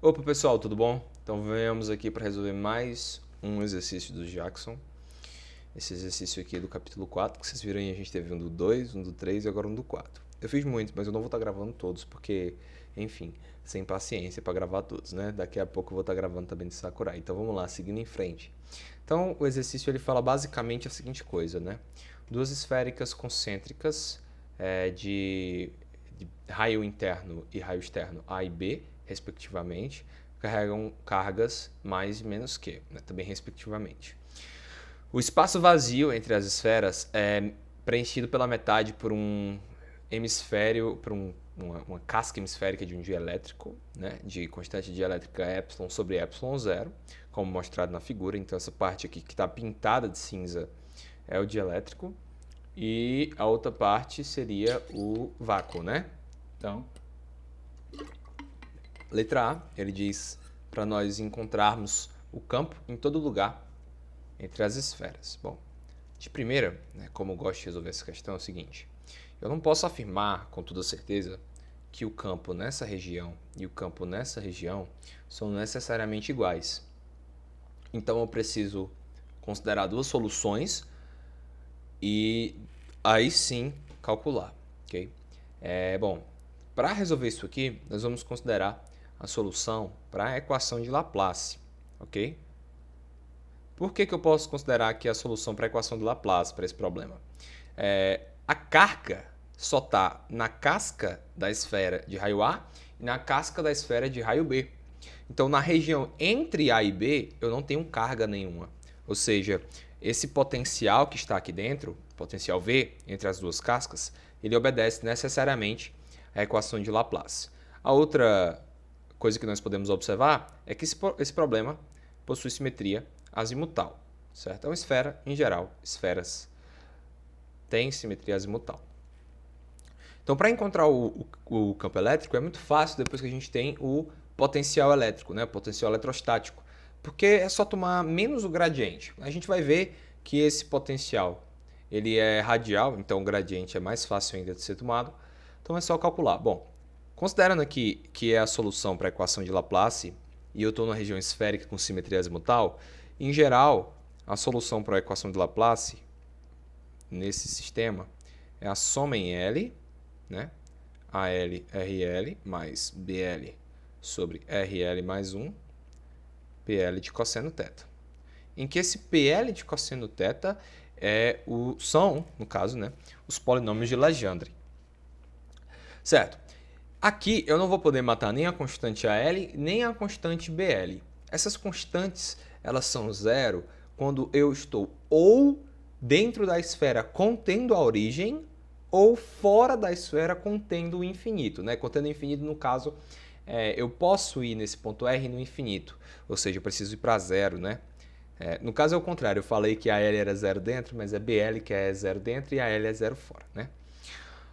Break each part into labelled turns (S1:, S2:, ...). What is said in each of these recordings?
S1: Opa pessoal, tudo bom? Então viemos aqui para resolver mais um exercício do Jackson. Esse exercício aqui é do capítulo 4, que vocês viram aí, a gente teve um do 2, um do 3 e agora um do 4. Eu fiz muitos, mas eu não vou estar gravando todos, porque, enfim, sem paciência para gravar todos, né? Daqui a pouco eu vou estar gravando também de Sakurai. Então vamos lá, seguindo em frente. Então o exercício ele fala basicamente a seguinte coisa, né? Duas esféricas concêntricas de raio interno e raio externo A e B, respectivamente, carregam cargas mais e menos que, né, também respectivamente. O espaço vazio entre as esferas é preenchido pela metade por um hemisfério, por uma casca hemisférica de um dielétrico, né, de constante dielétrica ε sobre ε0, como mostrado na figura. Então essa parte aqui que está pintada de cinza é o dielétrico e a outra parte seria o vácuo, né? Então, letra A, ele diz para nós encontrarmos o campo em todo lugar entre as esferas. Bom, de primeira, né, como eu gosto de resolver essa questão, é o seguinte: eu não posso afirmar com toda certeza que o campo nessa região e o campo nessa região são necessariamente iguais. Então eu preciso considerar duas soluções e aí sim calcular, ok? Bom, para resolver isso aqui, nós vamos considerar a solução para a equação de Laplace, ok? Por que eu posso considerar aqui a solução para a equação de Laplace para esse problema? A carga só está na casca da esfera de raio A e na casca da esfera de raio B. Então, na região entre A e B, eu não tenho carga nenhuma. Ou seja, esse potencial que está aqui dentro, potencial V, entre as duas cascas, ele obedece necessariamente à equação de Laplace. A outra coisa que nós podemos observar é que esse problema possui simetria azimutal, certo? Então, esfera, em geral, esferas têm simetria azimutal. Então, para encontrar o campo elétrico, é muito fácil depois que a gente tem o potencial elétrico, né? O potencial eletrostático, porque é só tomar menos o gradiente. A gente vai ver que esse potencial ele é radial, então o gradiente é mais fácil ainda de ser tomado. Então, é só calcular. Bom, considerando aqui que é a solução para a equação de Laplace e eu estou na região esférica com simetria azimutal, em geral, a solução para a equação de Laplace nesse sistema é a soma em L, né? AL RL mais BL sobre RL mais 1, PL de cosseno θ. Em que esse PL de cosseno θ são, no caso, né, os polinômios de Legendre. Certo. Aqui eu não vou poder matar nem a constante AL, nem a constante BL. Essas constantes, elas são zero quando eu estou ou dentro da esfera contendo a origem ou fora da esfera contendo o infinito, né? Contendo o infinito, no caso, eu posso ir nesse ponto R no infinito, ou seja, eu preciso ir para zero, né? No caso é o contrário, eu falei que a L era zero dentro, mas é BL que é zero dentro e a L é zero fora, né?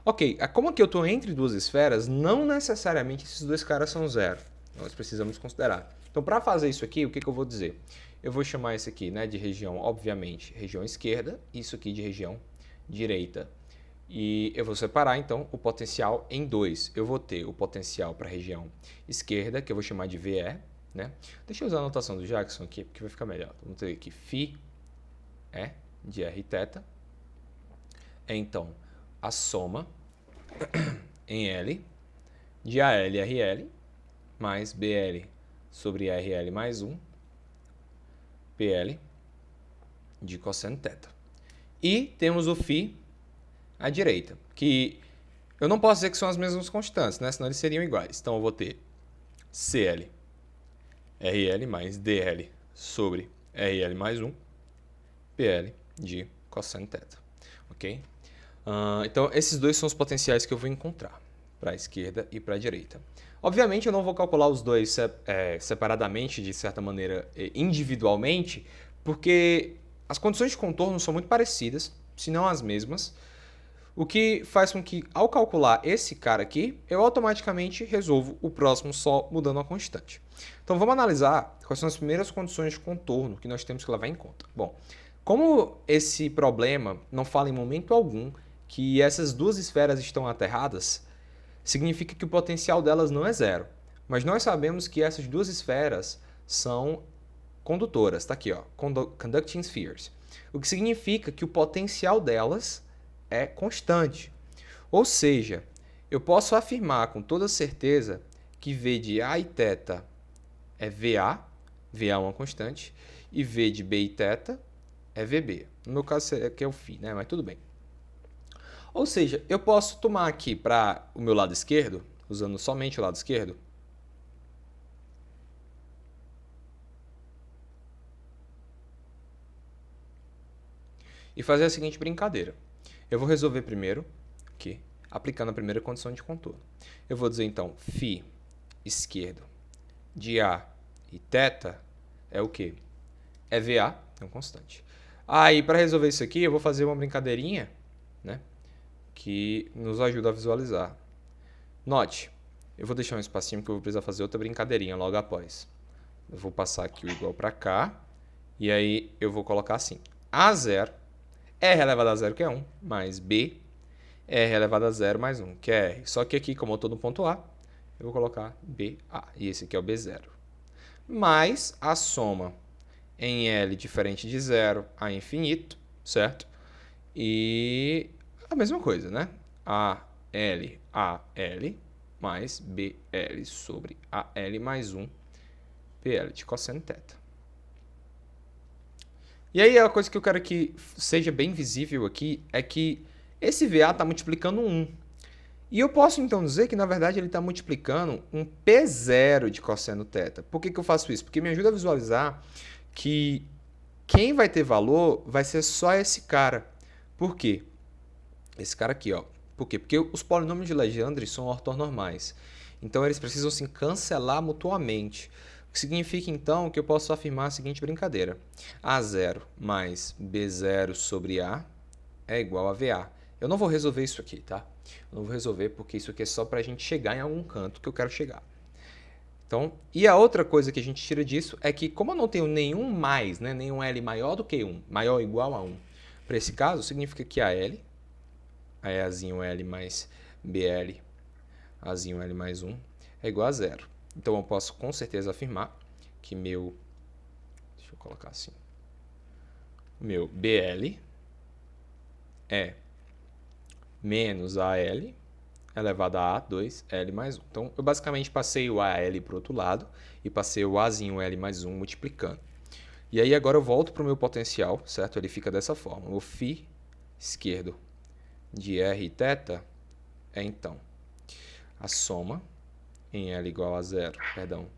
S1: Ok, como que eu estou entre duas esferas, não necessariamente esses dois caras são zero. Nós precisamos considerar. Então, para fazer isso aqui, o que eu vou dizer? Eu vou chamar isso aqui, né, de região, obviamente, região esquerda, isso aqui de região direita. E eu vou separar, então, o potencial em dois. Eu vou ter o potencial para a região esquerda, que eu vou chamar de VE, né? Deixa eu usar a anotação do Jackson aqui, porque vai ficar melhor. Vamos ter aqui φ de R θ. Então, a soma em L de AL RL mais BL sobre RL mais 1 PL de cosseno θ. E temos o φ à direita, que eu não posso dizer que são as mesmas constantes, né? Senão eles seriam iguais. Então eu vou ter CL RL mais DL sobre RL mais 1 PL de cosseno θ. Ok? Então, esses dois são os potenciais que eu vou encontrar para a esquerda e para a direita. Obviamente, eu não vou calcular os dois separadamente, de certa maneira, individualmente, porque as condições de contorno são muito parecidas, se não as mesmas, o que faz com que, ao calcular esse cara aqui, eu automaticamente resolvo o próximo só mudando a constante. Então, vamos analisar quais são as primeiras condições de contorno que nós temos que levar em conta. Bom, como esse problema não fala em momento algum que essas duas esferas estão aterradas, significa que o potencial delas não é zero. Mas nós sabemos que essas duas esferas são condutoras, tá aqui, ó, conducting spheres. O que significa que o potencial delas é constante. Ou seja, eu posso afirmar com toda certeza que V de A e θ é VA, VA é uma constante, e V de B e θ é VB. No meu caso aqui é o φ, né? Mas tudo bem. Ou seja, eu posso tomar aqui para o meu lado esquerdo, usando somente o lado esquerdo, e fazer a seguinte brincadeira. Eu vou resolver primeiro, aqui, aplicando a primeira condição de contorno. Eu vou dizer então, φ esquerdo de A e θ é o quê? É VA, é uma constante. Aí, para resolver isso aqui, eu vou fazer uma brincadeirinha, né, que nos ajuda a visualizar. Note, eu vou deixar um espacinho que eu vou precisar fazer outra brincadeirinha logo após. Eu vou passar aqui o igual para cá, e aí eu vou colocar assim. A0, R elevado a 0, que é 1, mais B, R elevado a 0 mais 1, que é R. Só que aqui, como eu estou no ponto A, eu vou colocar BA, e esse aqui é o B0. Mais a soma em L diferente de 0 a infinito, certo? E a mesma coisa, né? AL mais BL sobre AL mais 1 PL de cosseno θ. E aí a coisa que eu quero que seja bem visível aqui é que esse VA está multiplicando 1. E eu posso então dizer que na verdade ele está multiplicando um P0 de cosseno θ. Por que eu faço isso? Porque me ajuda a visualizar que quem vai ter valor vai ser só esse cara. Por quê? Esse cara aqui, ó. Por quê? Porque os polinômios de Legendre são ortonormais. Então eles precisam se cancelar mutuamente. O que significa então que eu posso afirmar a seguinte brincadeira. A0 mais B0 sobre A é igual a VA. Eu não vou resolver isso aqui, tá? Eu não vou resolver porque isso aqui é só para a gente chegar em algum canto que eu quero chegar. Então, e a outra coisa que a gente tira disso é que, como eu não tenho nenhum mais, né, nenhum L maior do que 1, maior ou igual a 1, para esse caso, significa que a L, a Azinho L mais BL, Azinho L mais 1, é igual a 0. Então, eu posso com certeza afirmar que meu, deixa eu colocar assim, meu BL é menos AL elevado a 2L mais 1. Então, eu basicamente passei o AL para o outro lado e passei o Azinho L mais 1 multiplicando. E aí agora eu volto para o meu potencial, certo? Ele fica dessa forma. O φ esquerdo de R e θ é, então, a soma em L igual a 0, perdão,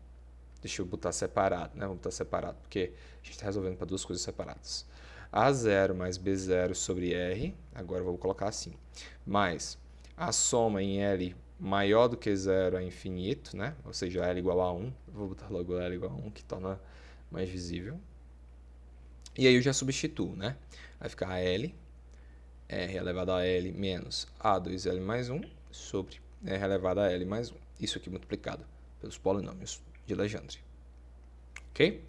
S1: deixa eu botar separado, né? Vamos botar separado, porque a gente está resolvendo para duas coisas separadas. A0 mais B0 sobre R, agora eu vou colocar assim, mais a soma em L maior do que 0 a infinito, né? Ou seja, L igual a 1, eu vou botar logo L igual a 1, que torna mais visível. E aí eu já substituo, né? Vai ficar L, R elevado a L menos A2L mais 1 sobre R elevado a L mais 1. Isso aqui multiplicado pelos polinômios de Legendre. Ok?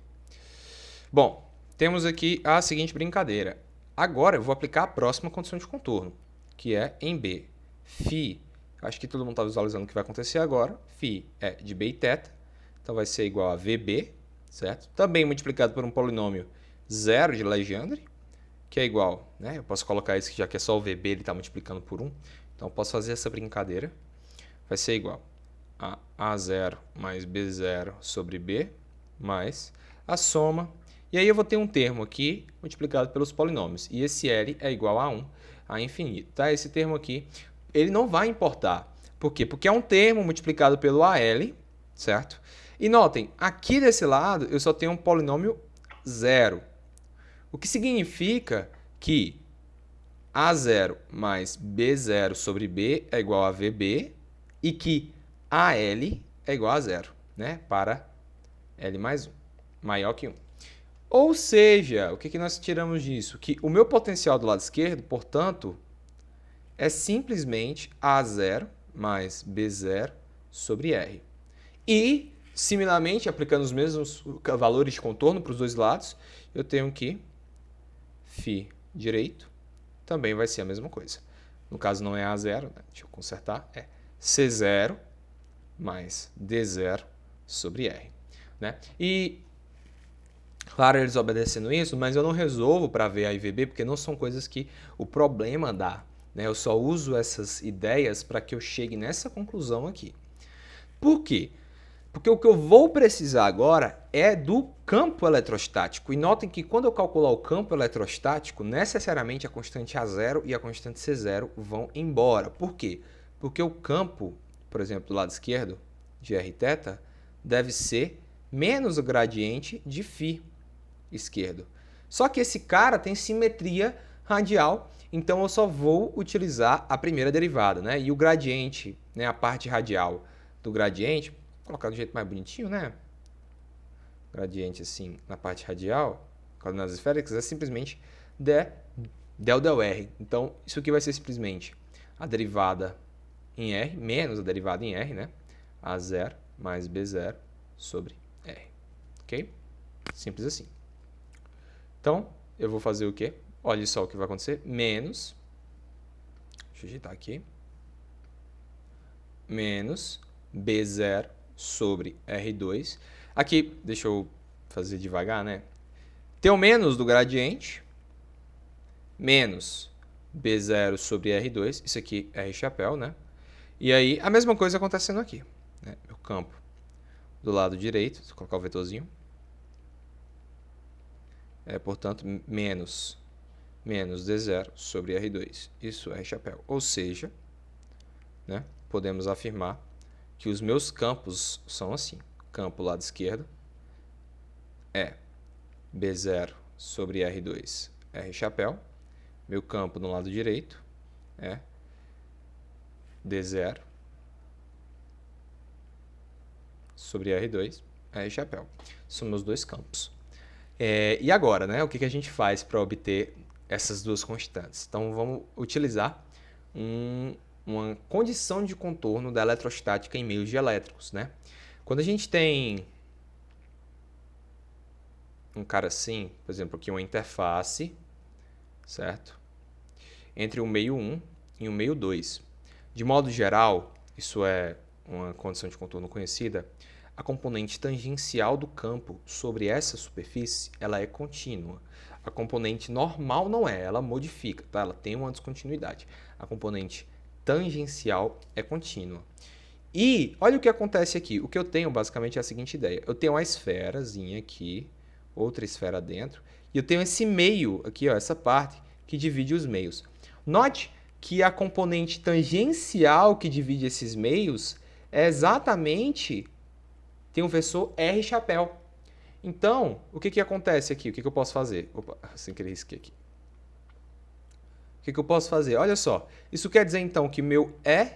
S1: Bom, temos aqui a seguinte brincadeira. Agora eu vou aplicar a próxima condição de contorno, que é em B. Φ, acho que todo mundo está visualizando o que vai acontecer agora. Φ é de B e θ, então vai ser igual a VB, certo? Também multiplicado por um polinômio 0 de Legendre, que é igual, né? Eu posso colocar isso, já que é só o VB, ele está multiplicando por 1. Então eu posso fazer essa brincadeira. Vai ser igual a A0 mais B0 sobre B, mais a soma. E aí eu vou ter um termo aqui multiplicado pelos polinômios. E esse L é igual a 1 a infinito. Tá? Esse termo aqui, ele não vai importar. Por quê? Porque é um termo multiplicado pelo AL, certo? E notem, aqui desse lado eu só tenho um polinômio 0. O que significa que A0 mais B0 sobre B é igual a VB e que AL é igual a 0, né? Para L mais 1, maior que 1. Ou seja, o que nós tiramos disso? Que o meu potencial do lado esquerdo, portanto, é simplesmente A0 mais B0 sobre R. E, similarmente, aplicando os mesmos valores de contorno para os dois lados, eu tenho que φ direito também vai ser a mesma coisa. No caso não é A0, né? Deixa eu consertar, é C0 mais D0 sobre R. Né? E, claro, eles obedecendo isso, mas eu não resolvo para V, A e VB, porque não são coisas que o problema dá. Né? Eu só uso essas ideias para que eu chegue nessa conclusão aqui. Por quê? Porque o que eu vou precisar agora é do campo eletrostático. E notem que quando eu calcular o campo eletrostático, necessariamente a constante A0 e a constante C0 vão embora. Por quê? Porque o campo, por exemplo, do lado esquerdo, de Rθ, deve ser menos o gradiente de φ esquerdo. Só que esse cara tem simetria radial, então eu só vou utilizar a primeira derivada, né? E o gradiente, né, a parte radial do gradiente, vou colocar do jeito mais bonitinho, né? Gradiente assim na parte radial, coordenadas esféricas, é simplesmente del R. Então, isso aqui vai ser simplesmente a derivada em R, menos a derivada em R, né? A0 mais B0 sobre R. Ok? Simples assim. Então, eu vou fazer o quê? Olha só o que vai acontecer. Menos, deixa eu digitar aqui, menos B0 sobre R2. Aqui, deixa eu fazer devagar, né? Tem o menos do gradiente, menos B0 sobre R2. Isso aqui é R chapéu, né? E aí, a mesma coisa acontecendo aqui. Né? O campo do lado direito, vou colocar o vetorzinho. Portanto, menos D0 sobre R2. Isso é R chapéu. Ou seja, né, podemos afirmar que os meus campos são assim. Campo lado esquerdo é B0 sobre R2, R chapéu. Meu campo no lado direito é D0 sobre R2, R chapéu. São meus dois campos. E agora, né, o que a gente faz para obter essas duas constantes? Então, vamos utilizar uma condição de contorno da eletrostática em meios dielétricos. Né? Quando a gente tem um cara assim, por exemplo, aqui uma interface, certo? Entre o meio 1 e o meio 2. De modo geral, isso é uma condição de contorno conhecida, a componente tangencial do campo sobre essa superfície ela é contínua. A componente normal não é, ela modifica, tá? Ela tem uma descontinuidade. A componente tangencial é contínua. E olha o que acontece aqui. O que eu tenho basicamente é a seguinte ideia. Eu tenho uma esferazinha aqui, outra esfera dentro, e eu tenho esse meio aqui, ó, essa parte que divide os meios. Note que a componente tangencial que divide esses meios é exatamente, tem um vetor R chapéu. Então, o que acontece aqui? O que eu posso fazer? Opa, sem querer risquei aqui. O que eu posso fazer? Olha só, isso quer dizer então que meu E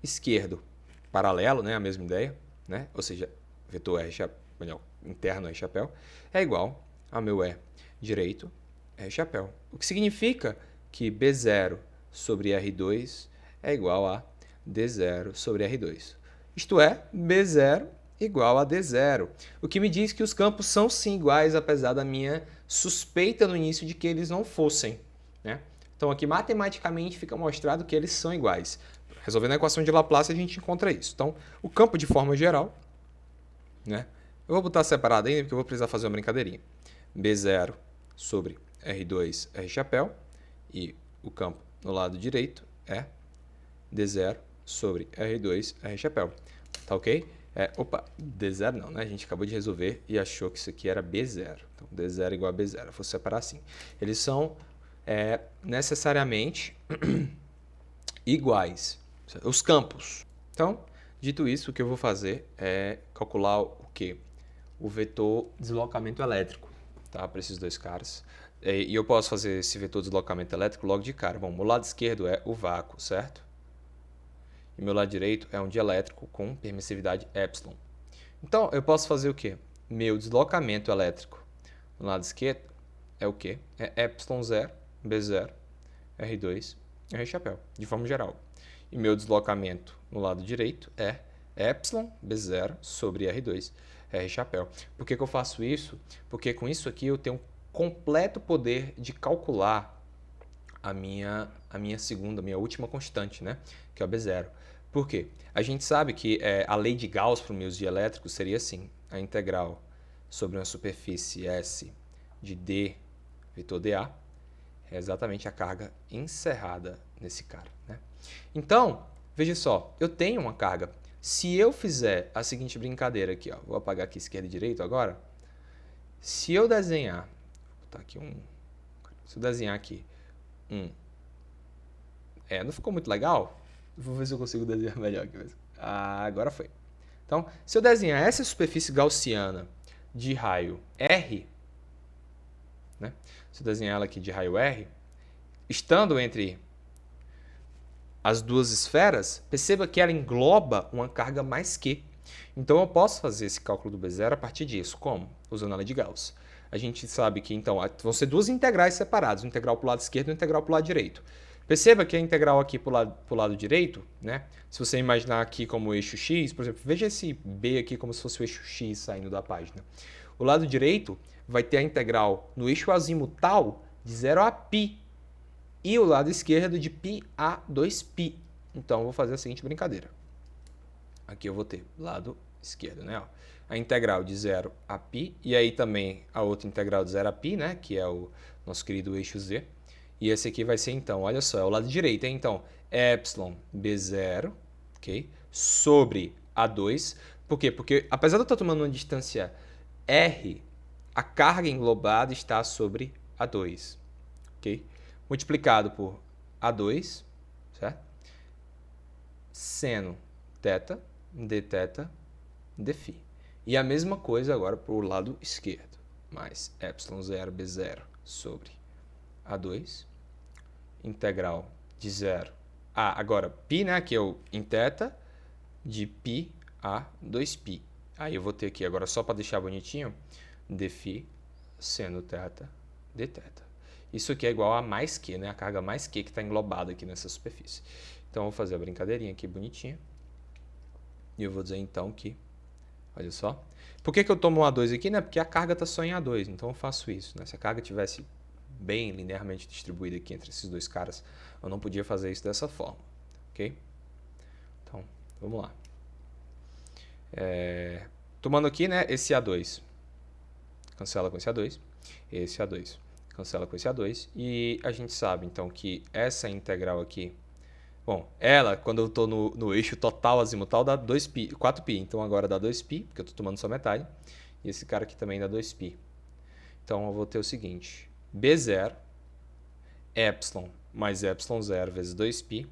S1: esquerdo paralelo, né, a mesma ideia, né? Ou seja, vetor R chapéu, melhor, interno R chapéu, é igual ao meu E direito R chapéu. O que significa que B0 sobre R2 é igual a D0 sobre R2. Isto é, B0 igual a D0. O que me diz que os campos são sim iguais, apesar da minha suspeita no início de que eles não fossem. Né? Então aqui matematicamente fica mostrado que eles são iguais. Resolvendo a equação de Laplace a gente encontra isso. Então o campo de forma geral, né? Eu vou botar separado ainda porque eu vou precisar fazer uma brincadeirinha. B0 sobre R2 R chapéu e o campo no lado direito é D0 sobre R2 R chapéu. Tá ok? Opa, D0 não, né? A gente acabou de resolver e achou que isso aqui era B0. Então, D0 igual a B0. Eu vou separar assim. Eles são necessariamente iguais. Os campos. Então, dito isso, o que eu vou fazer é calcular o quê? O vetor deslocamento elétrico, tá? Para esses dois caras. E eu posso fazer esse vetor deslocamento elétrico logo de cara. Bom, meu lado esquerdo é o vácuo, certo? E meu lado direito é um dielétrico com permissividade epsilon. Então, eu posso fazer o quê? Meu deslocamento elétrico no lado esquerdo é o quê? É epsilon 0, B0, R2, R chapéu, de forma geral. E meu deslocamento no lado direito é epsilon, B0, sobre R2, R chapéu. Por que eu faço isso? Porque com isso aqui eu tenho completo poder de calcular a minha última constante, né? Que é o B0. Por quê? A gente sabe que a lei de Gauss para os meios dielétricos seria assim, a integral sobre uma superfície S de D vetor dA é exatamente a carga encerrada nesse cara, né? Então, veja só, eu tenho uma carga. Se eu fizer a seguinte brincadeira aqui, ó, vou apagar aqui esquerda e direita agora. Se eu desenhar, vou botar aqui se eu desenhar aqui não ficou muito legal? Vou ver se eu consigo desenhar melhor aqui. Agora foi. Então, se eu desenhar essa superfície gaussiana de raio R, né? Se eu desenhar ela aqui de raio R, estando entre as duas esferas, perceba que ela engloba uma carga mais Q. Então, eu posso fazer esse cálculo do B0 a partir disso. Como? Usando a lei de Gauss. A gente sabe que, então, vão ser duas integrais separadas, uma integral para o lado esquerdo e uma integral para o lado direito. Perceba que a integral aqui para o lado direito, né? Se você imaginar aqui como eixo x, por exemplo, veja esse B aqui como se fosse o eixo x saindo da página. O lado direito vai ter a integral no eixo azimutal de 0 a π. E o lado esquerdo de π a 2π. Então, eu vou fazer a seguinte brincadeira. Aqui eu vou ter lado esquerdo, né? A integral de 0 a π, e aí também a outra integral de 0 a π, né? Que é o nosso querido eixo z. E esse aqui vai ser, então, olha só, é o lado direito, hein? Então, epsilon b0, ok? Sobre A2. Por quê? Porque, apesar de eu estar tomando uma distância R, a carga englobada está sobre A2, ok? Multiplicado por A2, certo? Seno θ, dθ, dφ. E a mesma coisa agora para o lado esquerdo. Mais ε0 b0 sobre A2, integral de 0 a, agora π, né, que é o em θ, de π a 2π. Aí eu vou ter aqui agora, só para deixar bonitinho, dφ seno θ dθ. Isso aqui é igual a mais Q, né, a carga mais Q que está englobada aqui nessa superfície. Então, eu vou fazer a brincadeirinha aqui bonitinha. E eu vou dizer então que, olha só. Por que eu tomo um A2 aqui? Né? Porque a carga está só em A2, então eu faço isso. Né? Se a carga tivesse bem linearmente distribuída aqui entre esses dois caras, eu não podia fazer isso dessa forma. Ok? Então, vamos lá. Tomando aqui, né, esse A2. Cancela com esse A2. Esse A2. Cancela com esse A2. E a gente sabe, então, que essa integral aqui... Bom, ela, quando eu estou no eixo total azimutal, dá 2π, 4π. Então, agora dá 2π, porque eu estou tomando só metade. E esse cara aqui também dá 2π. Então, eu vou ter o seguinte. B0, epsilon mais epsilon0 vezes 2π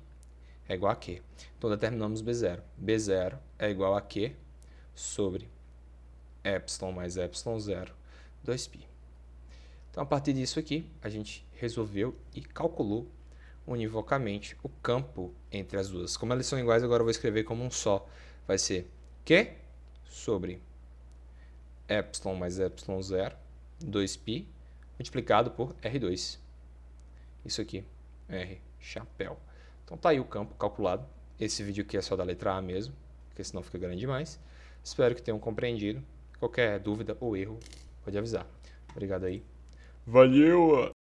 S1: é igual a Q. Então, determinamos B0. B0 é igual a Q sobre epsilon mais epsilon0, 2π. Então, a partir disso aqui, a gente resolveu e calculou univocamente o campo entre as duas. Como elas são iguais, agora eu vou escrever como um só. Vai ser Q sobre epsilon mais epsilon0, 2π, multiplicado por R2. Isso aqui, R chapéu. Então tá aí o campo calculado. Esse vídeo aqui é só da letra A mesmo, porque senão fica grande demais. Espero que tenham compreendido. Qualquer dúvida ou erro, pode avisar. Obrigado aí. Valeu!